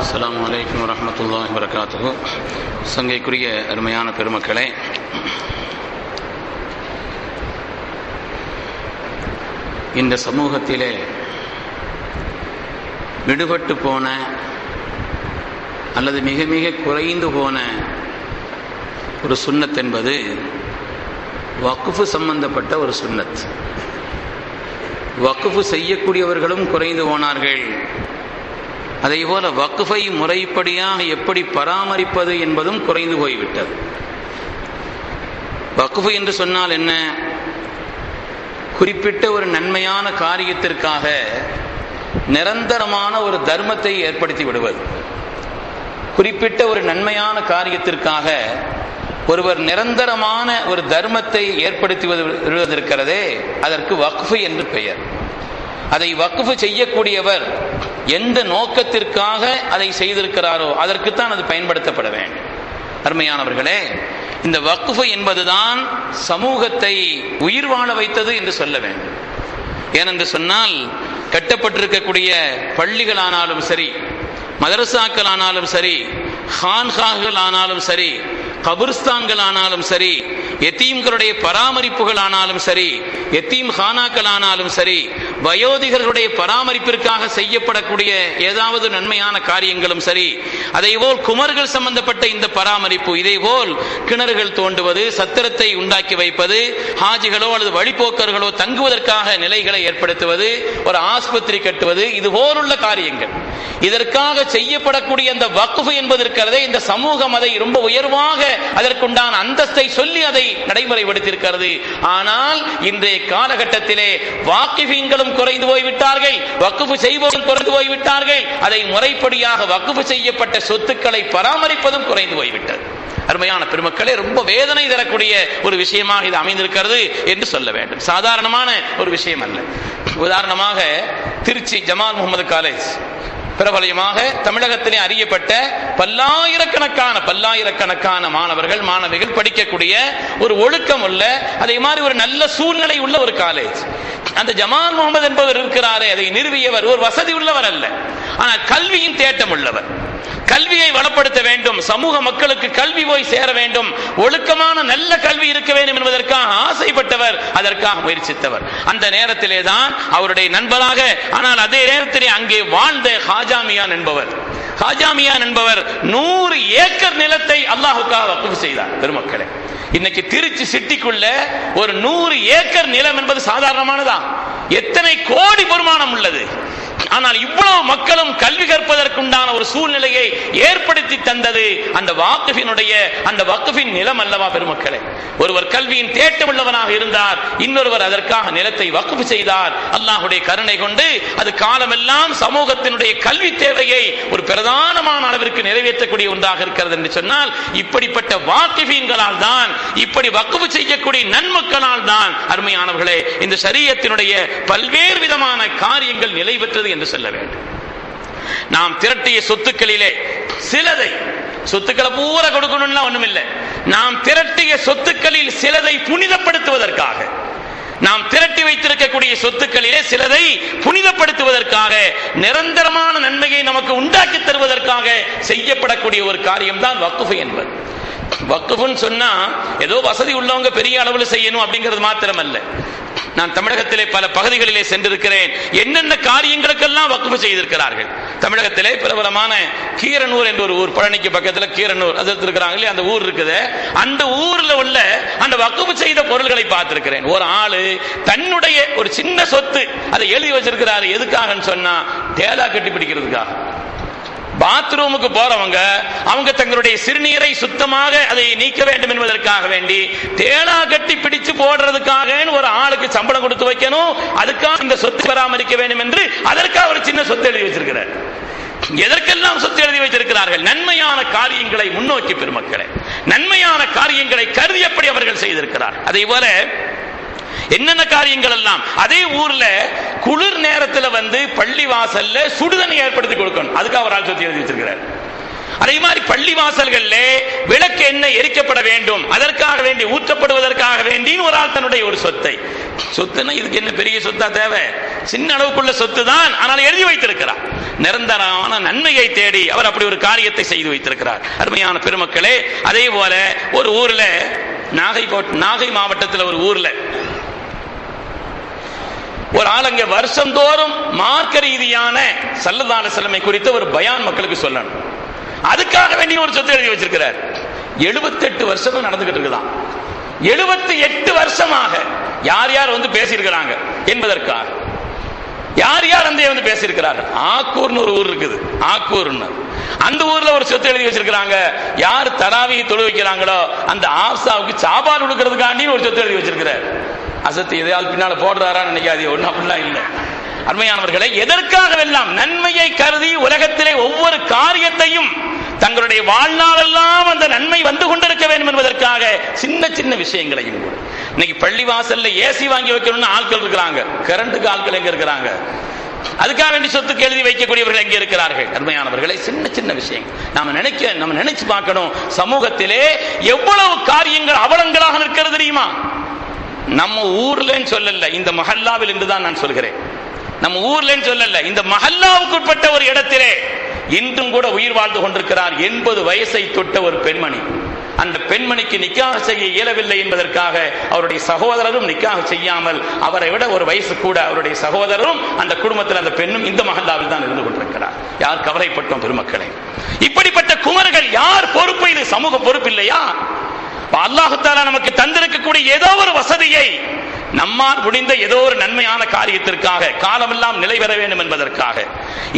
அஸ்ஸலாமு அலைக்கும் வரஹ்மத்துல்லாஹி வபரகாத்துஹு. சங்கைக்குரிய அருமையான பெருமக்களே, இந்த சமூகத்திலே விடுபட்டு போன அல்லது மிக மிக குறைந்து போன ஒரு சுன்னத் என்பது வக்ஃபு சம்பந்தப்பட்ட ஒரு சுன்னத். வக்ஃபு செய்யக்கூடியவர்களும் குறைந்து போனார்கள். அதேபோல வக்ஃபை முறைப்படியாக எப்படி பராமரிப்பது என்பதும் குறைந்து போய்விட்டது. வக்ஃபு என்று சொன்னால் என்ன? குறிப்பிட்ட ஒரு நன்மையான காரியத்திற்காக நிரந்தரமான ஒரு தர்மத்தை ஏற்படுத்தி விடுவது. குறிப்பிட்ட ஒரு நன்மையான காரியத்திற்காக ஒருவர் நிரந்தரமான ஒரு தர்மத்தை ஏற்படுத்தி விடுவதற்கிறதே, அதற்கு வக்ஃபு என்று பெயர். அதை வக்ஃபு செய்யக்கூடியவர் எந்த நோக்கத்திற்காக அதை செய்திருக்கிறாரோ அதற்குத்தான் அது பயன்படுத்தப்பட வேண்டும். அருமையானவர்களே, இந்த வக்ஃபு என்பதுதான் சமூகத்தை உயிர் வாழ வைத்தது என்று சொல்ல வேண்டும். ஏனென்று சொன்னால், கட்டப்பட்டிருக்கக்கூடிய பள்ளிகள் ஆனாலும் சரி, மதரசாக்கள் ஆனாலும் சரி, ஹான்காகள் ஆனாலும் சரி, கபுர்ஸ்தான்கள் ஆனாலும் சரி, எத்தீம்களுடைய பராமரிப்புகள் ஆனாலும் சரி, எத்தீம் ஹானாக்கள் ஆனாலும் சரி, வயோதிகர்களுடைய பராமரிப்பிற்காக செய்யப்படக்கூடிய ஏதாவது நன்மையான காரியங்களும் சரி, அதேபோல் குமர்கள் சம்பந்தப்பட்ட இந்த பராமரிப்பு, இதேபோல் கிணறுகள் தோண்டுவது, சத்திரத்தை உண்டாக்கி வைப்பது, ஹாஜிகளோ அல்லது வழிபோக்கர்களோ தங்குவதற்காக நிலைகளை ஏற்படுத்துவது, ஒரு ஆஸ்பத்திரி கட்டுவது, இதுபோலுள்ள காரியங்கள், இதற்காக செய்யப்படக்கூடிய அந்த வக்ஃபு என்பதற்கிறதே, இந்த சமூகம் அதை ரொம்ப உயர்வாக அதற்குண்டான அந்தஸ்தை சொல்லி அதை நடைமுறைப்படுத்தியிருக்கிறது. ஆனால் இன்றைய காலகட்டத்திலே வாக்கிஃபீன்களும் குறைந்து போய்விட்டார்கள், வக்ஃபு செய்வோரும் குறைந்து போய்விட்டார்கள், அதை முறைப்படியாக வக்ஃபு செய்யப்பட்ட சொத்துக்களை பராமரிப்பதும் குறைந்து போய்விட்டது. அருமையான பெருமக்களே, ரொம்ப வேதனை தரக்கூடிய ஒரு விஷயமாக இது அமைந்திருக்கிறது என்று சொல்ல வேண்டும். சாதாரணமான ஒரு விஷயம் அல்ல. உதாரணமாக திருச்சி ஜமால் முகமது காலேஜ் பிரபலமாக தமிழகத்திலே அறியப்பட்ட பல்லாயிரக்கணக்கான மாணவர்கள் மாணவிகள் படிக்கக்கூடிய ஒரு ஒழுக்கம் உள்ள, அதே மாதிரி ஒரு நல்ல சூழ்நிலை உள்ள ஒரு காலேஜ். அந்த ஜமால் முகமது என்பவர் இருக்கிறாரே, அதை நிறுவியவர் ஒரு வசதி உள்ளவர் அல்ல, ஆனால் கல்வியின் தேட்டம் உள்ளவர். கல்வியை வளப்படுத்த வேண்டும், சமூக மக்களுக்கு கல்வி போய் சேர வேண்டும், ஒழுக்கமான நல்ல கல்வி இருக்க வேண்டும் என்பதற்காக ஆசைப்பட்டவர், அதற்காக முயற்சித்தவர். அந்த நேரத்திலே தான் அவருடைய நண்பராக, ஆனால் அதே நேரத்திலே அங்கே வாழ்ந்த ஹாஜாமியான் என்பவர் 100 ஏக்கர் நிலத்தை அல்லாஹ்வுக்காக வக்ஃபு செய்தார். பெருமக்களே, இன்னைக்கு திருச்சி சிட்டிக்குள்ள ஒரு 100 ஏக்கர் நிலம் என்பது சாதாரணமானதா? எத்தனை கோடி வருமானம் உள்ளது. ஆனால் இவ்வளவு மக்களும் கல்வி கற்பதற்குண்டான ஒரு சூழ்நிலையை ஏற்படுத்தி தந்தது அந்த வாக்ஃபினுடைய அந்த வக்ஃபின் நிலம் அல்லவா? பெருமக்களே, ஒருவர் கல்வியின் தேட்டமுள்ளவனாக இருந்தார், இன்னொருவர் அதற்காக நிலத்தை வக்ஃப் செய்தார். அல்லாஹ்வுடைய கருணை கொண்டு அது காலமெல்லாம் சமூகத்தினுடைய கல்வி தேவையை ஒரு பிரதானமான அளவிற்கு நிறைவேற்றக்கூடிய ஒன்றாக இருக்கிறது என்று சொன்னால், இப்படிப்பட்ட வாக்ஃபீன்களால் தான், இப்படி வக்ஃப் செய்யக்கூடிய நன்மக்களால் தான் அருமையானவர்களே இந்த ஷரியத்தினுடைய பல்வேறு விதமான காரியங்கள் நிலை பெற்றது என்று சொல்ல வேண்டும். நாம் திரட்டிய சொத்துக்களிலே சிலதை, சொத்துக்களை பூரா கொடுக்கணும்னா ஒண்ணும் இல்லை, நாம் திரட்டிய சொத்துக்களில் சிலதை புனிதப்படுத்துவதற்காக, நாம் திரட்டி வைத்திருக்கக்கூடிய சொத்துக்களிலே சிலதை புனிதப்படுத்துவதற்காக, நிரந்தரமான நன்மையை நமக்கு உண்டாக்கி தருவதற்காக செய்யப்படக்கூடிய ஒரு காரியம் தான் வக்ஃபு என்பது. வக்ஃபுன்னு சொன்னா ஏதோ வசதி உள்ளவங்க பெரிய அளவில் செய்யணும் அப்படிங்கிறது மாத்திரமல்ல. நான் தமிழகத்திலே பல பகுதிகளிலே சென்றிருக்கிறேன். என்னென்ன காரியங்களுக்கெல்லாம் வக்ஃபு செய்திருக்கிறார்கள். தமிழகத்திலே பிரபலமான கீரனூர் என்ற ஒரு ஊர், பழனிக்கு பக்கத்தில் கீரனூர் அது இருக்கிறாங்களே, அந்த ஊர் இருக்குது. அந்த ஊர்ல உள்ள அந்த வக்ஃபு செய்த பொருள்களை பார்த்திருக்கிறேன். ஒரு ஆளு தன்னுடைய ஒரு சின்ன சொத்து அதை எழுதி வச்சிருக்கிறாரு. எதுக்காகன்னு சொன்னா, தேலா கட்டி பிடிக்கிறதுக்காக. பாத்ரூமுக்கு போறவங்க அவங்க தங்களுடைய சிறுநீரை சுத்தமாக அதை நீக்க வேண்டும் என்பதற்காக வேண்டி தேலா கட்டி பிடிச்சு போடுறதுக்காக ஒரு ஆளுக்கு சம்பளம் கொடுத்து வைக்கணும், அதுக்காக இந்த சொத்து பராமரிக்க வேண்டும் என்று அதற்காக ஒரு சின்ன சொத்து எழுதி வச்சிருக்கிறார். எதற்கெல்லாம் சொத்து எழுதி வைத்திருக்கிறார்கள்? நன்மையான காரியங்களை முன்னோக்கி, பெருமக்களே, நன்மையான காரியங்களை கருதி எப்படி அவர்கள் செய்திருக்கிறார். அதே போல என்னென்ன காரியங்கள் எல்லாம் அதே ஊர்ல குளிர் நேரத்தில் பள்ளி வாசல்ல சுடுதண்ணி ஏற்படுத்தி கொடுக்கணும், அதுக்காக ஒரு ஆள் சொத்து எழுதி வச்சிருக்கிறார். அதே மாதிரி பள்ளி வாசல்கள்ல விளக்கு எண்ணெய் எரிக்கப்பட வேண்டும், அதற்காக வேண்டி ஊற்றப்படுவதற்காக வேண்டி ஒரு ஆள் தன்னுடைய ஒரு சொத்தை, சொத்துன்னா இதுக்கு என்ன பெரிய சொத்தா தேவை? சின்ன அளவுக்குள்ள சொத்து தான், ஆனால் எழுதி வைத்திருக்கிறார். நிரந்தரமான நன்மையை தேடி அவர் அப்படி ஒரு காரியத்தை செய்து வைத்திருக்கிறார். அருமையான பெருமக்களே, அதே போல ஒரு ஊர்ல, நாகை மாவட்டத்தில் ஒரு ஊர்ல ஒரு ஆளுங்க வருஷந்தோறும் மார்க்க ரீதியான ஸல்லல்லாஹு அலைஹி வஸல்லம் குறித்த ஒரு பயான் மக்களுக்கு சொல்லணும். அதுக்காக வேண்டிய ஒரு சொத்து எழுதி வச்சிருக்கிறார். 78 வருஷம் நடந்துகிட்டு இருக்குதான். 78 வருஷமாக யார் யார் வந்து பேசியிருக்கிறாங்க என்பதற்காக, யார் யார் வந்து பேசியிருக்கிறார்கள். ஆக்கூர்னு ஒரு ஊர் இருக்குது, ஆக்கூர்னு அந்த ஊர்ல ஒரு சொத்து எழுதி வச்சிருக்கிறாங்க. யார் தராவியை தொழு வைக்கிறாங்களோ அந்த ஆசாவுக்கு சாப்பாடு கொடுக்கறதுக்காண்டி ஒரு சொத்து எழுதி வச்சிருக்கிறார். அசத்து எதையாவது பின்னால போடுறாரான்னு நினைக்காது, ஒன்னும் அப்படிலாம் இல்லை. அருமையானவர்களை, எதற்காகவெல்லாம் நன்மையை கருதி உலகத்திலே ஒவ்வொரு காரியத்தையும் தங்களுடைய வாழ்நாளெல்லாம் அந்த நன்மை வந்து கொண்டிருக்க வேண்டும் என்பதற்காக சின்ன சின்ன விஷயங்களையும். இன்னைக்கு பள்ளிவாசல்ல ஏசி வாங்கி வைக்கணும்னு ஆட்கள் இருக்கிறாங்க, கரண்ட்டுக்கு ஆட்கள் எங்க இருக்கிறாங்க? அதுக்காக வேண்டி சொத்துக்கு எழுதி வைக்கக்கூடியவர்கள் எங்கே இருக்கிறார்கள்? அருமையானவர்களை, சின்ன சின்ன விஷயங்கள் நம்ம நினைச்சு பார்க்கணும். சமூகத்திலே எவ்வளவு காரியங்கள் அவலங்களாக இருக்கிறது தெரியுமா? நம்ம ஊர்லன்னு சொல்லல, இந்த மஹல்லாவில் என்றுதான் நான் சொல்கிறேன். நம்ம ஊர்லன்னு சொல்லல, இந்த மஹல்லாவுக்கு உட்பட்ட ஒரு இடத்திலே இன்றும் கூட உயிர் வாழ்ந்து கொண்டிருக்கிறார் 80 வயசை தொட்ட ஒரு பெண்மணி. அந்த பெண்மணிக்கு நிக்காஹ் செய்ய இயலவில்லை என்பதற்காக அவருடைய சகோதரரும் நிக்காஹ் செய்யாமல், அவரை விட ஒரு வயசு கூட அவருடைய சகோதரரும் அந்த குடும்பத்தில் அந்த பெண்ணும் இந்த மஹல்லாவில் தான் இருந்து கொண்டிருக்கிறார். யார் கவலைப்பட்டோம் பெருமக்களே? இப்படிப்பட்ட குமர்கள் யார் பொறுப்பு? இது சமூக பொறுப்பு இல்லையா? அல்லாஹ் தஆலா நமக்கு தந்திருக்கக்கூடிய ஏதோ ஒரு வசதியை நம்மால் முடிந்த ஏதோ ஒரு நன்மையான காரியத்திற்காக, காலமெல்லாம் நிலை பெற வேண்டும் என்பதற்காக,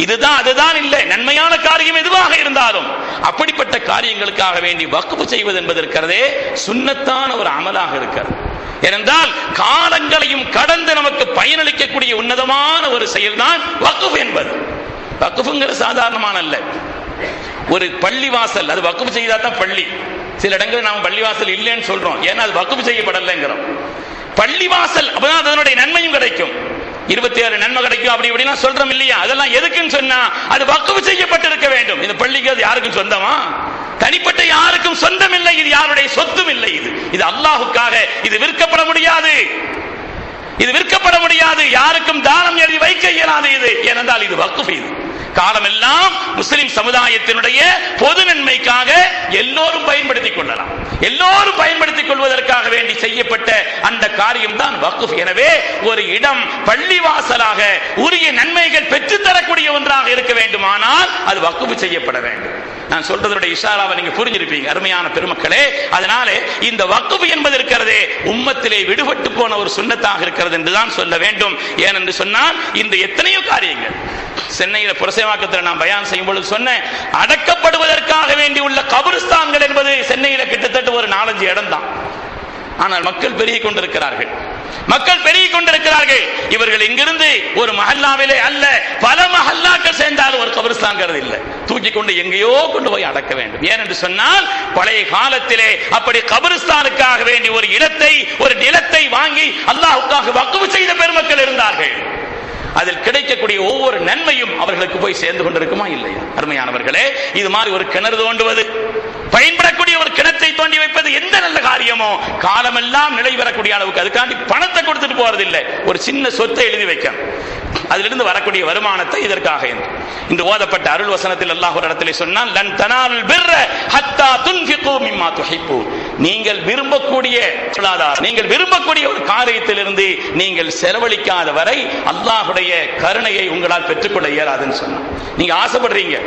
இதுதான் அதுதான் இல்லை, நன்மையான காரியம் எதுவாக இருந்தாலும் அப்படிப்பட்ட காரியங்களுக்காக வேண்டி வக்ஃப் செய்வது என்பது இருக்கிறதே சுன்னத்தான ஒரு அமலாக இருக்கிறது. ஏனென்றால் காலங்களையும் கடந்து நமக்கு பயனளிக்கக்கூடிய உன்னதமான ஒரு செயல்தான் வக்ஃப் என்பது. வக்ஃப்ங்கிறது சாதாரணமான அல்ல. ஒரு பள்ளிவாசல் அது வக்ஃப் செய்தா தான் பள்ளி. சில இடங்களில் நாம் பள்ளிவாசல் இல்லைன்னு சொல்றோம், ஏன்னா அது வக்ஃப் செய்யப்படலைங்கிறோம். பள்ளிவாசல் அப்பதான் அதனுடைய நன்மையும் கிடைக்கும், 27 நன்மை கிடைக்கும், அப்படி இப்படிலாம் சொல்றோம் இல்லையா? அதெல்லாம் எதுக்குன்னு சொன்னா அது வக்ஃப் செய்யப்பட்டிருக்க வேண்டும். இந்த பள்ளிக்கு அது யாருக்கும் சொந்தமா? தனிப்பட்ட யாருக்கும் சொந்தம் இல்லை. இது யாருடைய சொத்தும் இல்லை. இது அல்லாஹ்வுக்காக. இது விற்கப்பட முடியாது, இது விற்கப்பட முடியாது. யாருக்கும் தானம் எழுதி வைக்க இயலாது. இது ஏனென்றால் இது வக்ஃப். இது காலமெல்லாம் முஸ்லிம் சமுதாயத்தினுடைய பொது நன்மைக்காக எல்லோரும் பயன்படுத்திக் கொள்ளலாம். எல்லோரும் பயன்படுத்திக் கொள்வதற்காக வேண்டி செய்யப்பட்ட அந்த காரியம் தான் வக்ஃப். எனவே ஒரு இடம் பள்ளிவாசலாக உரிய நன்மைகள் பெற்றுத்தரக்கூடிய ஒன்றாக இருக்க வேண்டுமானால் அது வக்ஃப் செய்யப்பட வேண்டும். நான் சொல்றதனுடைய இஷாராவை நீங்க புரிஞ்சிருப்பீங்க அருமையான பெருமக்களே. அதனாலே இந்த வக்ஃப் என்பது இருக்கிறதே உம்மத்திலே விடுபட்டு போன ஒரு சுன்னத்தாக இருக்கிறது என்றுதான் சொல்ல வேண்டும். ஏனென்று சொன்னால் இந்த எத்தனையோ காரியங்கள் சென்னையில் புரசைவாக்கத்தில் நான் பயான் செய்யும் பொழுது சொன்னேன், அடக்கப்படுவதற்காக வேண்டி உள்ள கபரிஸ்தான்கள் என்பது சென்னையில் கிட்டத்தட்ட ஒரு 4-5 இடம் தான். ஆனால் மக்கள் பெருகிக் கொண்டிருக்கிறார்கள், மக்கள் பெருகிக் கொண்டிருக்கிறார்கள். இவர்கள் இங்கிருந்து ஒரு மஹல்லாவிலே அல்ல, பல மஹல்லாக்கள் சேர்ந்தாலும் ஒரு கபரிஸ்தான்கிறது இல்லை, தூக்கி கொண்டு எங்கேயோ கொண்டு போய் அடக்க வேண்டும். ஏனென்று சொன்னால் பழைய காலத்திலே அப்படி கபரிஸ்தானுக்காக வேண்டி ஒரு இடத்தை, ஒரு நிலத்தை வாங்கி அல்லாஹ்வுக்காக வக்ஃப் செய்த பெருமக்கள் இருந்தார்கள். அதில் கிடைக்கக்கூடிய ஒவ்வொரு நன்மையும் அவர்களுக்கு போய் சேர்ந்து கொண்டிருக்குமா இல்லையா? அருமையானவர்களே, இது மாதிரி ஒரு கிணறு தோண்டுவது, பயன்படக்கூடிய ஒரு கிணத்தை தோண்டி வைப்பது எந்த நல்ல காரியமோ காலமெல்லாம் நிலை பெறக்கூடிய அளவுக்கு அதுக்காண்டி பணத்தை கொடுத்துட்டு போறதில்லை, ஒரு சின்ன சொத்தை எழுதி வைக்கணும். அதிலிருந்து வரக்கூடிய வருமானத்தை இதற்காக இன்று ஓதப்பட்ட அருள் வசனத்தில் அல்லாஹ் ஒரு இடத்திலே சொன்னான், லன் தனாலுல் பிர்ர ஹத்தா துன்ஃபிகு மிம்மா துஹிப்பூன். நீங்கள் விரும்பக்கூடிய நீங்கள் விரும்பக்கூடிய ஒரு காரியத்திலிருந்து நீங்கள் செலவழிக்காத வரை அல்லாஹ்வுடைய கருணையை உங்களால் பெற்றுக்கொள்ள இயலாதுன்னு சொன்னான். நீங்க ஆசைப்படுறீங்க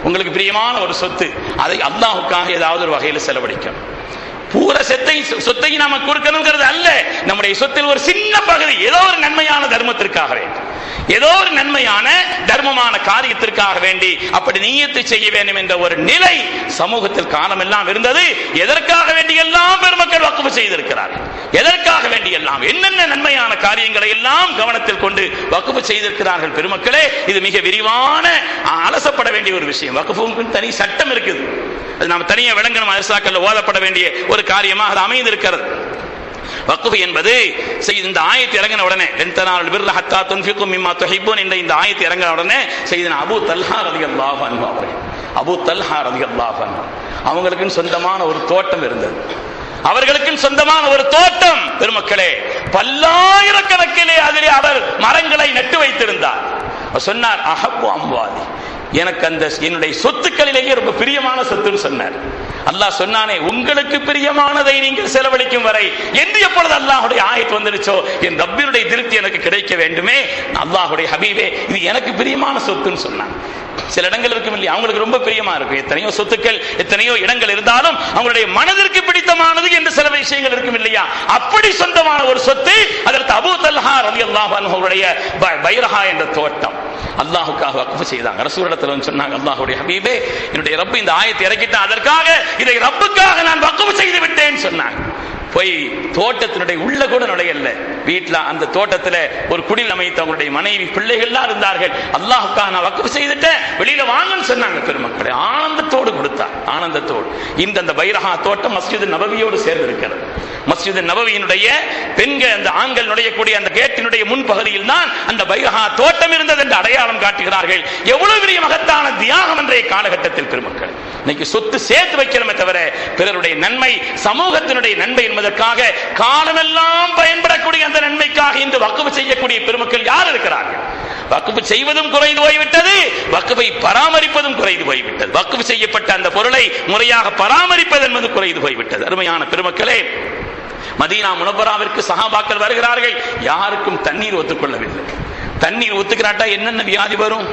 உங்களுக்கு பிரியமான ஒரு சொத்து, அதை அல்லாஹ்வுக்காக ஏதாவது ஒரு வகையில் செலவழிக்கணும். பூர சொத்தை நாம கொடுக்கணுங்கிறது அல்ல, நம்முடைய சொத்தில் ஒரு சின்ன பகுதி ஏதோ ஒரு நன்மையான தர்மத்திற்காக வேண்டி, ஏதோ ஒரு நன்மையான தர்மமான காரியத்திற்காக வேண்டி அப்படி நியத்து செய்ய வேண்டும் என்ற ஒரு நிலை சமூகத்தில் காலமெல்லாம் இருந்தது. எதற்காக வேண்டி எல்லாம் பெருமக்கள் வக்ஃப் செய்திருக்கிறார்கள், எதற்காக வேண்டி எல்லாம் என்னென்ன நன்மையான காரியங்களை எல்லாம் கவனத்தில் கொண்டு வக்ஃப் செய்திருக்கிறார்கள் பெருமக்களே. இது மிக விரிவான அலசப்பட வேண்டிய ஒரு விஷயம். வக்ஃபுக்கு தனி சட்டம் இருக்குது, அது நாம் தனியாக விளங்கணும். அரசாக்கல்ல ஓதப்பட வேண்டிய ஒரு காரியமாக அது அமைந்திருக்கிறது. வக்ஃப் என்பது இந்த ஆயத்து இறங்கின உடனே லன் தனாலுல் பிர்ர ஹத்தா துன்ஃபிகு மிம்மா துஹிப்பூன் என்ற இந்த ஆயத்து இறங்கின உடனே சையதுனா அபூ தல்ஹா ரலியல்லாஹு அன்ஹு அவர்கள், அபூ தல்ஹா ரலியல்லாஹு அன்ஹு அவங்களுக்குன்னு சொந்தமான ஒரு தோட்டம் இருந்தது. அவர்களுக்கு சொந்தமான ஒரு தோட்டம் பெருமக்களே. பல்லாயிரக்கணக்கிலே அதிலே அவர் மரங்களை நட்டு வைத்திருந்தார். சொன்னார், அஹப்பு அம்வாலி, எனக்கு அந்த என்னுடைய சொத்துக்களிலேயே ரொம்ப பிரியமான சொத்துன்னு சொன்னார். அல்லாஹ் சொன்னானே, உங்களுக்கு பிரியமானதை நீங்கள் செலவழிக்கும் வரை என்று எப்பொழுது அல்லாஹுடைய ஆயத்து வந்துருச்சோ, என் ரப்பினுடைய திருப்தி எனக்கு கிடைக்க வேண்டுமே, அல்லாஹுடைய ஹபீபே இது எனக்கு பிரியமான சொத்துன்னு சொன்னாங்க. சில இடங்கள் இருக்கும் இல்லையா, அவங்களுக்கு ரொம்ப பிரியமா இருக்கும். எத்தனையோ சொத்துக்கள், எத்தனையோ இடங்கள் இருந்தாலும் அவங்களுடைய மனதிற்கு பிடித்தமானது என்று சில விஷயங்கள் இருக்கும் இல்லையா, அப்படி சொந்தமான ஒரு சொத்து அதற்கு அபூ தல்ஹா ரலியல்லாஹு அன்ஹு அவருடைய பைரஹா என்ற தோட்டம் அல்லாஹ்வுக்காக வக்ஃப் செய்தாங்க. ரசூலுல்லாஹி வந்து சொன்னாங்க, அல்லாஹ்வுடைய ஹபீபே என்னுடைய ரப்பு இந்த ஆயத்தை இறக்கிட்டான், அதற்காக இதை ரப்புக்காக நான் வக்ஃப் செய்து விட்டேன் சொன்னாங்க. போய் தோட்டத்தினுடைய உள்ள கூட நுழையல்ல, வீட்டில் அந்த தோட்டத்தில் ஒரு குடில் அமைத்து அவங்களுடைய மனைவி பிள்ளைகள்லாம் இருந்தார்கள். அல்லாஹ்வுக்காக நான் வக்ஃப் செய்துட்டேன், வெளியில வாங்கன்னு சொன்னாங்க. பெருமக்களை ஆனந்தத்தோடு கொடுத்தார், ஆனந்தத்தோடு. இந்த பைரஹா தோட்டம் மஸ்ஜித் நபவியோடு சேர்ந்து இருக்கிறது. மஸ்ஜித் நபவியினுடைய பெண்கள் அந்த ஆண்கள் நுழையக்கூடிய அந்த கேட்டினுடைய முன்பகுதியில் தான் அந்த பைரஹா தோட்டம் இருந்தது என்று அடையாளம் காட்டுகிறார்கள். எவ்வளவு பெரிய மகத்தான தியாகம் அன்றைய காலகட்டத்தில் பெருமக்கள். இன்னைக்கு சொத்து சேர்த்து வைக்கிறோமே தவிர பிறருடைய நன்மை, சமூகத்தினுடைய நன்மை என்பதற்காக காலமெல்லாம் பயன்படக்கூடிய அந்த நன்மைக்காக இன்று வக்ஃப் செய்யக்கூடிய பெருமக்கள் யார் இருக்கிறார்கள்? வக்ஃப் செய்வதும் குறைந்து போய்விட்டது, வக்ஃபை பராமரிப்பதும் குறைந்து போய்விட்டது. வக்ஃப் செய்யப்பட்ட அந்த பொருளை முறையாக பராமரிப்பது என்பது குறைந்து போய்விட்டது. அருமையான பெருமக்களே, மதீனா முனவ்வராவிற்கு சஹாபாக்கள் வருகிறார்கள். யாருக்கும் தண்ணீர் ஒத்துக்கொள்ளவில்லை. தண்ணீர் ஒத்துக்கிறாட்டா என்னென்ன வியாதி வரும்,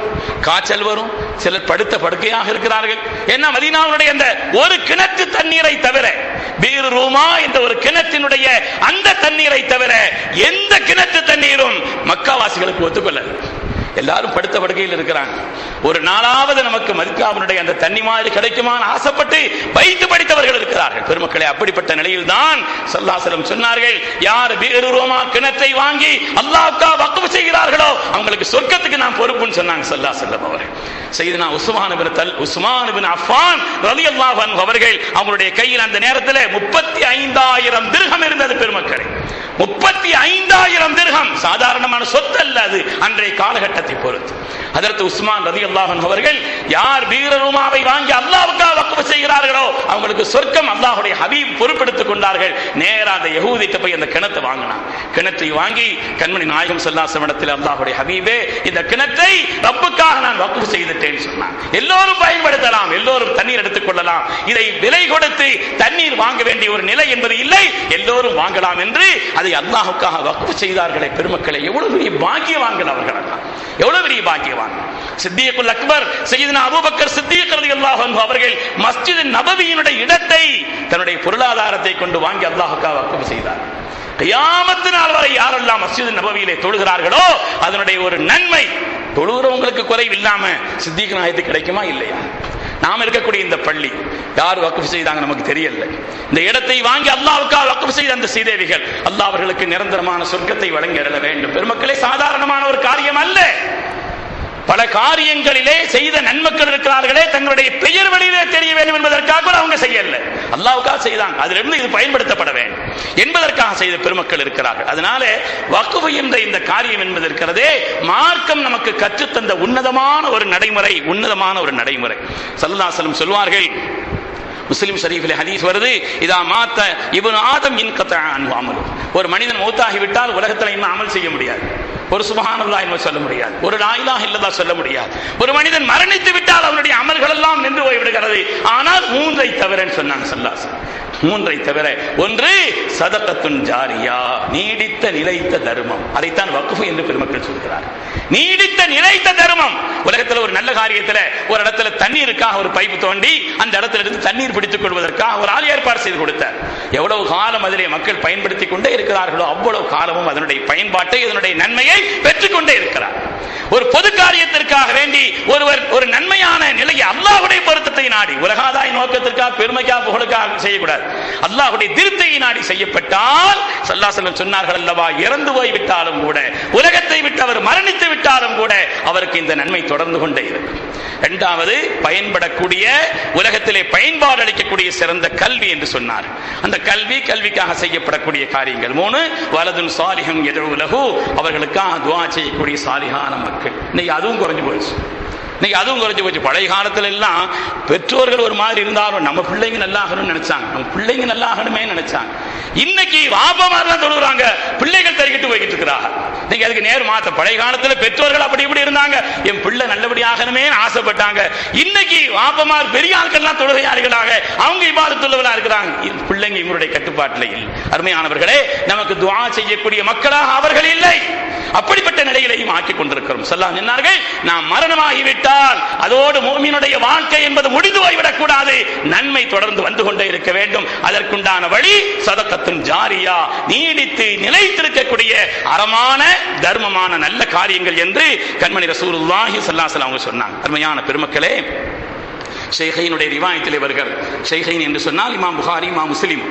காய்ச்சல் வரும், சிலர் படுத்த படுக்கையாக இருக்கிறார்கள். என்ன, மதீனாவுடைய அந்த ஒரு கிணற்று தண்ணீரை தவிர, பீர் ரூமா என்ற ஒரு கிணற்றினுடைய அந்த தண்ணீரை தவிர எந்த கிணற்று தண்ணீரும் மக்காவாசிகளுக்கு ஒத்துக்கொள்ள. எல்லாரும் படுத்த படுக்கையில் இருக்கிறாங்க. ஒரு நாளாவது நமக்கு மக்காவினுடைய அந்த தண்ணி மாதிரி கிடைக்குமான்னு ஆசைப்பட்டு வைத்து படித்தவர்கள் இருக்கிறார்கள். பெருமக்களே, அப்படிப்பட்ட நிலையில் தான் ஸல்லல்லாஹு அலைஹி வஸல்லம் சொன்னார்கள், யார் பீர் ரூமா கிணற்றை வாங்கி அல்லாஹ்வுக்காக வக்ஃப் செய்கிறார்களோ அவங்களுக்கு சொர்க்கத்துக்கு நான் பொறுப்புன்னு சொன்னாங்க ஸல்லல்லாஹு அலைஹி வஸல்லம் அவர்கள். சையதுனா உஸ்மான் இப்னு அஃபான் ரலியல்லாஹு அன்ஹு அவர்கள் அவங்களுடைய கையில் அந்த நேரத்தில் 35,000 திர்ஹம் இருந்தது. பெருமக்களே, 35,000 திர்ஹம் சாதாரணமான சொத்து அல்ல அது அன்றைய காலகட்டத்தை பொறுத்து. அதற்கு உஸ்மான் ரலியல்லாஹு அன்ஹு அவர்கள் யார் பீர் ரூமாவை வாங்கி அல்லாஹ்வுக்காக வக்ஃப் செய்கிறார்களோ அவங்களுக்கு சொர்க்கம் அல்லாஹ்வுடைய ஹபீப் பொறுப்பெடுத்துக் கொண்டார்கள். நேரா அந்த யஹூதிட்ட போய் அந்த கிணத்தை வாங்கினான். கிணற்றை வாங்கி கண்மணி நாயகம் ஸல்லல்லாஹு அலைஹி வஸல்லம் அல்லாஹ்வுடைய ஹபீபே இந்த கிணற்றை ரப்புக்காக நான் வக்ஃப் செய்துட்டேன்னு சொன்னான். எல்லோரும் பயன்படுத்தலாம், எல்லோரும் தண்ணீர் எடுத்துக் கொள்ளலாம், இதை விலை கொடுத்து தண்ணீர் வாங்க வேண்டிய ஒரு நிலை என்பது இல்லை, எல்லோரும் வாங்கலாம் என்று அதை அல்லாஹ்வுக்காக வக்ஃப் செய்தார்களே. பெருமக்களை, எவ்வளவு பெரிய பாக்கியவான்கள் அவர்கள், எவ்வளவு பெரிய பாக்கியவான். சித்தியக்குல் அக்பர் சையதுனா அபூபக்கர் சித்திக் ரலியல்லாஹு அன்ஹு அவர்கள் மஸ்ஜித் நபவியினுடைய இடத்தை தன்னுடைய பொருளாதாரத்தை கொண்டு வாங்கி அல்லாஹ்வுக்காக வக்ஃப் செய்தார். கியாமத் நாள் வரை யாரெல்லாம் மஸ்ஜித் நபவியிலே தொழுகிறார்களோ அதனுடைய ஒரு நன்மை தொழுகிறவங்களுக்கு குறைவு இல்லாம சித்திக் நாயத்துக்கு கிடைக்குமா இல்லையா? நாம் இருக்கக்கூடிய இந்த பள்ளி யார் வக்ஃப் செய்தாங்க நமக்கு தெரியல. இந்த இடத்தை வாங்கி அல்லாஹ்வுக்காக வக்ஃப் செய்த அந்த சீதேவிகள் அல்லாஹ் அவர்களுக்கு நிரந்தரமான சொர்க்கத்தை வழங்கி அருள வேண்டும். பெருமக்களே, சாதாரணமான ஒரு காரியம் அல்ல. பல காரியங்களிலே செய்த நன்மக்கள் இருக்கிறார்களே, தங்களுடைய பெயர் வழியிலே தெரிய வேண்டும் என்பதற்காக அவங்க செய்யல, அல்லாஹ்வுக்காக செய்தாங்க. அதிலிருந்து இது பயன்படுத்தப்பட வேண்டும் என்பதற்காக செய்த பெருமக்கள் இருக்கிறார்கள். அதனால வக்ஃப் என்ற இந்த காரியம் என்பது இருக்கிறதே, மார்க்கம் நமக்கு கற்றுத்தந்த உன்னதமான ஒரு நடைமுறை, உன்னதமான ஒரு நடைமுறை. ஸல்லல்லாஹு அலைஹி வஸல்லம் சொல்வார்கள், முஸ்லிம் ஷரீஃபிலே ஹதீஸ் வருது, இதா மாத்த இப்னு ஆதம் இன்கதஅ அன்ஹு அமலு. ஒரு மனிதன் மௌத்தாகி விட்டால் உலகத்தில் இன்னும் அமல் செய்ய முடியாது. ஒரு சுப்ஹானல்லாஹ் என்று சொல்ல முடியாது, ஒரு லா இலாஹ இல்லல்லாஹ் சொல்ல முடியாது. ஒரு மனிதன் மரணித்து விட்டால் அவனுடைய அமல்கள் எல்லாம் நின்று போய்விடுகிறது. ஆனால் 3ஐ தவிரன்னு சொன்னாங்க ஸல்லல்லாஹு அலைஹி வஸல்லம். 3ஐ தவிர, ஒன்று சதகத்துன் ஜாரியா, நீடித்த நிலைத்த தர்மம். அதைத்தான் வக்ஃப் என்று பெருமக்கள் சொல்கிறார். நீடித்த நிலைத்த தர்மம். உலகத்தில் ஒரு நல்ல காரியத்தில் ஒரு இடத்துல தண்ணீருக்காக ஒரு பைப்பு தோண்டி அந்த இடத்துல இருந்து தண்ணீர் பிடித்துக் கொள்வதற்காக ஒரு ஆள் ஏற்பாடு செய்து கொடுத்தார். எவ்வளவு காலம் அதிலே மக்கள் பயன்படுத்திக் கொண்டே இருக்கிறார்களோ அவ்வளவு காலமும் அதனுடைய பயன்பாட்டை, அதனுடைய நன்மையை பெற்றுக்கொண்டே இருக்கிறார். ஒரு பொது காரியத்திற்காக வேண்டி ஒருவர் ஒரு நன்மையான நிலையை அல்லாஹ்வுடைய பொருத்தத்தை நாடி, உலகாதாய நோக்கத்திற்காக பெருமைக்காக புகழுக்காக செய்யக்கூடாது, அல்லாஹ்வுடைய திருப்தியை நாடி செய்யப்பட்டால் ஸல்லல்லாஹு அலைஹி வஸல்லம் சொன்னார்கள் அல்லவா, இறந்து போய் விட்டாலும் கூட, உலகத்தை விட்டு அவர் மரணித்து விட்டாலும் கூட அவருக்கு இந்த நன்மை தொடர்ந்து கொண்டே இருக்கும். இரண்டாவது, பயன்படக்கூடிய, உலகத்திலே பயன்பாடு அளிக்கக்கூடிய சிறந்த கல்வி என்று சொன்னார். அந்த கல்விக்காக செய்யப்படக்கூடிய காரியங்கள். 3, வலதுன் சாலிஹுன் யதுஉ லஹு, அவர்களுக்காக துஆ செய்யக்கூடிய சாலிஹான மக்கள். இன்னைக்கு அதுவும் குறைஞ்சு போயிடுச்சு. பழைய காலத்துல எல்லாம் பெற்றோர்கள் ஒரு மாதிரி இருந்தாலும் நம்ம பிள்ளைங்க நல்லாகணும்னு நினைச்சாங்க, நம்ம பிள்ளைங்க நல்லாகணுமே நினைச்சாங்க. இன்னைக்கு வாப்பமார் தான் தொழுகிறாங்க, பிள்ளைகள் தறிக்கிட்டு போய்கிட்டு இருக்கிறாங்க. நீங்க அதுக்கு நேர் மாத்த. பழைய காலத்துல பெற்றோர்கள் அப்படி இப்படி இருந்தாங்க, என் பிள்ளை நல்லபடியாகணுமே ஆசைப்பட்டாங்க. இன்னைக்கு வாப்பமார் பெரிய ஆட்கள்லாம் தொழுகையாளிகளாக அவங்க இபாதத்துள்ளவர்களா இருக்கிறாங்க. பிள்ளைங்க இவருடைய கட்டுப்பாட்டில் இல்லை. அருமையானவர்களே, நமக்கு துஆ செய்யக்கூடிய மக்களாக அவர்கள் இல்லை. அப்படிப்பட்ட நிலையிலையும் ஆக்கிக் கொண்டிருக்கிறோம். ஸல்லல்லாஹு அலைஹி சொன்னார்கள், நாம் மரணமாகிவிட்டால் அதோடு முஃமினுடைய வாழ்க்கை என்பது முடிந்து போய்விடக் கூடாது, நன்மை தொடர்ந்து வந்து கொண்டே இருக்க வேண்டும். அதற்குண்டான வழி சதகத்துன் ஜாரியா, நீடித்து நிலைத்திருக்கக்கூடிய அறமான தர்மமான நல்ல காரியங்கள் என்று கண்மணி ரசூலுல்லாஹி ஸல்லல்லாஹு அலைஹி வஸல்லம் அவங்க சொன்னாங்க. அருமையான பெருமக்களே, ஷைഖைனுடைய ரிவாயத்திலே வருகிறது. ஷைഖைன் என்று சொன்னால் இமாம் புகாரி, இமாம் முஸ்லிம்.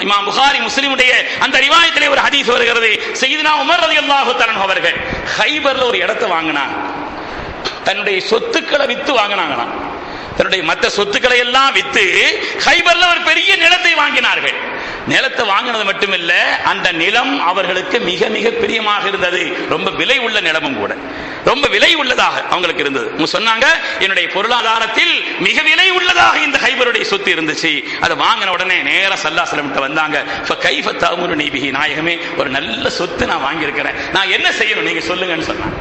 இமாம் புகாரி முஸ்லிமுடைய அந்த ரிவாயத்திலே ஒரு ஹதீஸ் வருகிறது. சய்யிதுனா உமர் ரலியல்லாஹு தஆலா அவர்கள் கைபர்ல ஒரு இடத்தை வாங்கினாங்க. தன்னுடைய சொத்துக்களை வித்து வாங்கினாங்க. தன்னுடைய மற்ற சொத்துக்களை எல்லாம் வித்து கைபர்ல ஒரு பெரிய நிலத்தை வாங்கினார்கள். நிலத்தை வாங்கினது மட்டுமில்ல, அந்த நிலம் அவர்களுக்கு மிக மிக பிரியமாக இருந்தது. ரொம்ப விலை உள்ள நிலமும் கூட, ரொம்ப விலை உள்ளதாக அவங்களுக்கு இருந்தது. அவங்க சொன்னாங்க, என்னுடைய பொருளாதாரத்தில் மிக விலை உள்ளதாக இந்த கைபருடைய சொத்து இருந்துச்சு. அதை வாங்கின உடனே நேரா ஸல்லல்லாஹு அலைஹி வஸல்லம் வந்தாங்க. ஃபகைஃப தஅமுருனி பிஹி, நாயகமே, ஒரு நல்ல சொத்து நான் வாங்கியிருக்கிறேன், நான் என்ன செய்யணும் நீங்க சொல்லுங்கன்னு சொன்னாங்க.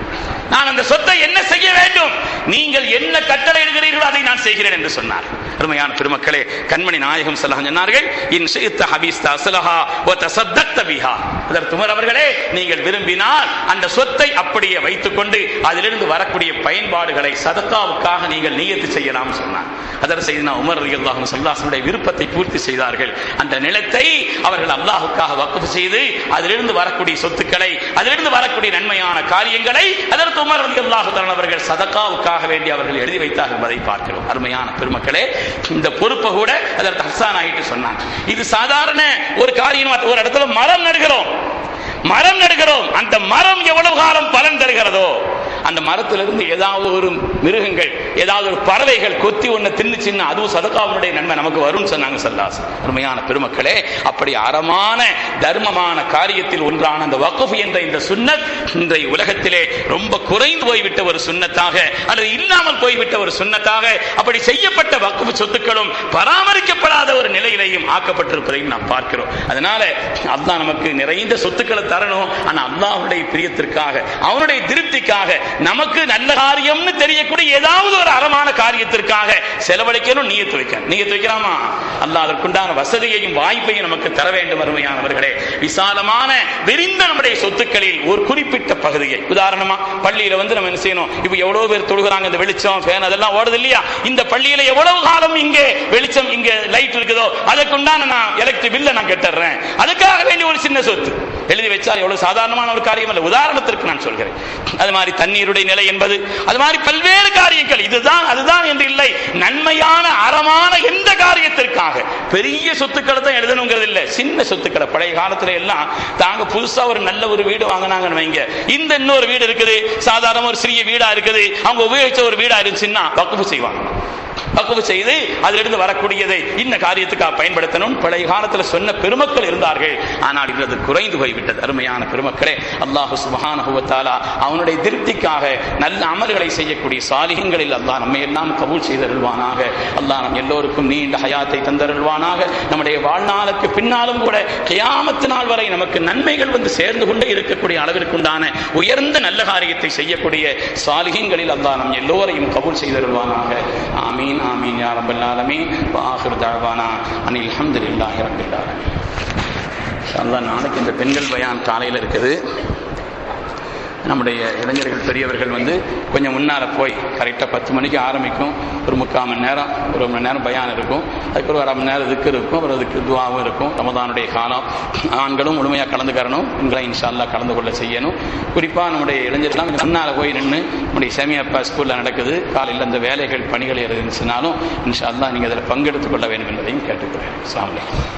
நான் அந்த சொத்தை என்ன செய்ய வேண்டும், நீங்கள் என்ன கட்டளை இடுகிறீர்களோ அதை நான் செய்கிறேன் என்று சொன்னார். அருமையான பெருமக்களே, கண்மணி நாயகம் ஸல்லல்லாஹு அலைஹி சொன்னார்கள், இன் ஷி'த ஹபிஸ்த அஸ்லஹா வ தஸத்தக்த பிஹா. அதற்கு உமர் அவர்களே, நீங்கள் விரும்பினால் அந்த சொத்தை அப்படியே வைத்துக்கொண்டு அதிலிருந்து வரக்கூடிய பயன்பாடுகளை சதகாவுக்காக நீங்கள் நியத்து செய்யலாம் சொன்னார். அதற்கு சய்யிதுனா உமர் ரலியல்லாஹு அன்ஹு ஸல்லல்லாஹு அலைஹி வஸல்லம் விருப்பத்தை பூர்த்தி செய்தார்கள். அந்த நிலத்தை அவர்கள் அல்லாஹ்வுக்காக வக்ஃப் செய்து அதிலிருந்து வரக்கூடிய சொத்துக்களை, அதிலிருந்து வரக்கூடிய நன்மையான காரியங்களை அதற்கு உமர் ரலியல்லாஹு தஆலா அவர்கள் சதகாவுக்காக வேண்டி அவர்கள் எழுதி வைத்தார்கள் என்பதை பார்க்கிறோம். அருமையான பெருமக்களே, இந்த பொறுப்பை கூட அதற்கு ஹஸ்ஸான் ஆகிட்டு சொன்னாங்க. இது சாதாரண ஒரு காரியம். ஒரு இடத்துல மரம் நடுகிறோம், அந்த மரம் எவ்வளவு காலம் பலன் தருகிறதோ, அந்த மரத்திலிருந்து ஏதாவது ஒரு மிருகங்கள், ஏதாவது ஒரு பறவைகள் கொத்தி ஒன்று தின்னுச்சின்னா அதுவும் சதகாவுடைய நன்மை நமக்கு வரும் சொன்னாங்க ஸல்லல்லாஹு அலைஹி வஸல்லம். அருமையான பெருமக்களே, அப்படி அறமான தர்மமான காரியத்தில் ஒன்றான அந்த வக்ஃப் என்ற இந்த சுன்னத் இன்றைய உலகத்திலே ரொம்ப குறைந்து போய்விட்ட ஒரு சுன்னத்தாக, அல்லது இல்லாமல் போய்விட்ட ஒரு சுன்னத்தாக, அப்படி செய்யப்பட்ட வக்ஃப் சொத்துக்களும் பராமரிக்கப்படாத ஒரு நிலையிலையும் ஆக்கப்பட்டிருப்பதையும் நாம் பார்க்கிறோம். அதனால அல்லாஹ் நமக்கு நிறைந்த சொத்துக்களை தரணும், ஆனா அல்லாஹ்வுடைய பிரியத்திற்காக, அவனுடைய திருப்திக்காக, நமக்கு நல்ல காரியம்னு தெரியக்கூடிய ஏதாவது ஒரு அறமான காரியத்திற்காக செலவழிக்கணும், நியத்து வைக்கலாமா? அல்லாஹ் அதற்குண்டான வசதியையும் வாய்ப்பையும் நமக்கு தர வேண்டும். அருமையானவர்களே, விசாலமான விரிந்த நம்முடைய சொத்துக்களில் ஒரு குறிப்பிட்ட பகுதியை, உதாரணமா பள்ளியில வந்து நம்ம என்ன செய்யணும், இப்ப எவ்வளவு பேர் தொழுகிறாங்க, இந்த வெளிச்சம் ஃபேன் அதெல்லாம் ஓடுது இல்லையா, இந்த பள்ளியில எவ்வளவு காலம் இங்கே வெளிச்சம், இங்கே லைட் இருக்குதோ அதுக்குண்டான நான் எலக்ட்ரிக் பில்லை நான் கட்டுறேன், அதுக்காக வேண்டிய ஒரு சின்ன சொத்து எழுதி வச்சால் எவ்வளவு சாதாரணமான ஒரு காரியம் அல்ல. உதாரணத்திற்கு நான் சொல்கிறேன். அது மாதிரி தண்ணீருடைய நிலை என்பது, அது மாதிரி பல்வேறு காரியங்கள், இதுதான் அதுதான் என்று இல்லை, நன்மையான அறமான எந்த காரியத்திற்காக பெரிய சொத்துக்களை தான் எழுதணுங்கிறது இல்லை, சின்ன சொத்துக்களை. பழைய காலத்துல எல்லாம் தாங்க புதுசா ஒரு நல்ல ஒரு வீடு வாங்கினாங்கன்னு வைங்க, இந்த இன்னொரு வீடு இருக்குது, சாதாரண ஒரு சிறிய வீடா இருக்குது, அவங்க உபயோகிச்ச ஒரு வீடா இருந்துச்சுன்னா வக்ஃப் செய்வாங்க. வக்ஃப் செய்து அதிலிருந்து வரக்கூடியதை இந்த காரியத்துக்காக பயன்படுத்தணும். பழைய காலத்தில் சொன்ன பெருமக்கள் இருந்தார்கள், ஆனால் இது குறைந்து போய்விட்டது. அருமையான பெருமக்களே, அல்லாஹ் சுப்ஹானஹு வ தஆலா அவனுடைய திருப்திக்காக நல்ல அமல்களை செய்யக்கூடிய சாலிஹீன்களில் அல்லாஹ் நம்மை எல்லாம் கபூல் செய்தருள்வானாக. அல்லாஹ் நம் எல்லோருக்கும் நீண்ட ஹயாத்தை தந்தருள்வானாக. நம்முடைய வாழ்நாளுக்கு பின்னாலும் கூட கியாமத் நாள் வரை நமக்கு நன்மைகள் வந்து சேர்ந்து கொண்டே இருக்கக்கூடிய அளவிற்குண்டான உயர்ந்த நல்ல காரியத்தை செய்யக்கூடிய சாலிஹீன்களில் அல்லாஹ் நம் எல்லோரையும் கபூல் செய்தருள்வானாக. ஆமீன் ஆமீன் யா ரப்பல் ஆலமீன். வ ஆகிரு தஅவானா அனில் ஹம்துலில்லாஹி ரப்பில் ஆலமீன். அல்லாஹ் நாளைக்கு இந்த பெண்கள் பயான் காலையில் இருக்குது. நம்முடைய இளைஞர்கள் பெரியவர்கள் வந்து கொஞ்சம் முன்னால் போய் கரெக்டாக 10 மணிக்கு ஆரம்பிக்கும். ஒரு 3/4 மணி நேரம், ஒரு மணி நேரம் பயான் இருக்கும். அதுக்கப்புறம் 1/2 மணி நேரம் திக்ர் இருக்கும். அப்புறம் அதுக்கு துஆவும் இருக்கும். ரமதானுடைய காலம், ஆண்களும் முழுமையாக கலந்துக்கிறணும், பெண்களை இன்ஷா அல்லாஹ் கலந்து கொள்ள செய்யணும். குறிப்பாக நம்முடைய இளைஞர்கள்லாம் முன்னால் போய் நின்று, நம்முடைய சேமியாப்பா ஸ்கூலில் நடக்குது, காலையில் அந்த வேலைகள் பணிகள் இருந்துச்சுனாலும் இன்ஷா அல்லாஹ் நீங்கள் அதில் பங்கெடுத்துக் கொள்ள வேண்டும் என்பதையும் கேட்டுக்கிறேன். அஸ்ஸலாமு அலைக்கும்.